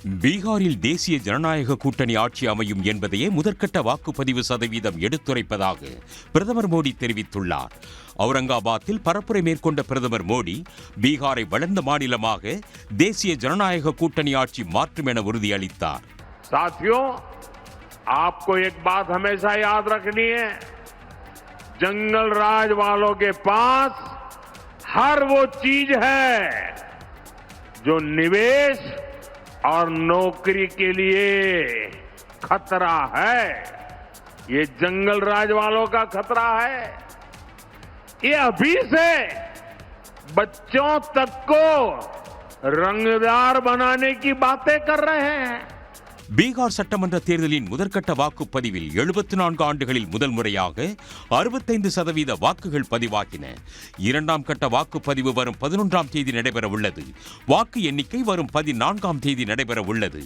பீகாரில் தேசிய ஜனநாயக கூட்டணி ஆட்சி அமையும் என்பதையே முதற்கட்ட வாக்குப்பதிவு சதவீதம் எடுத்துரைப்பதாக பிரதமர் மோடி தெரிவித்துள்ளார். அவுரங்காபாத்தில் பரப்புரை மேற்கொண்ட பிரதமர் மோடி, பீகாரை வளர்ந்த மாநிலமாக தேசிய ஜனநாயக கூட்டணி ஆட்சி மாற்றும் என உறுதியளித்தார். साथियों, आपको एक बात हमेशा याद रखनी है, जंगल राज वालों के पास हर वो चीज है जो निवेश और नौकरी के लिए खतरा है. ये जंगल राज वालों का खतरा है. ये अभी से बच्चों तक को रंगदार बनाने की बातें कर रहे हैं. பீகார் சட்டமன்ற தேர்தலின் முதற்கட்ட வாக்குப்பதிவில் 74 ஆண்டுகளில் முதல் முறையாக 65% வாக்குகள் பதிவாகின. இரண்டாம் கட்ட வாக்குப்பதிவு வரும் 11ஆம் தேதி நடைபெற உள்ளது. வாக்கு எண்ணிக்கை வரும் 14ஆம் தேதி நடைபெற உள்ளது.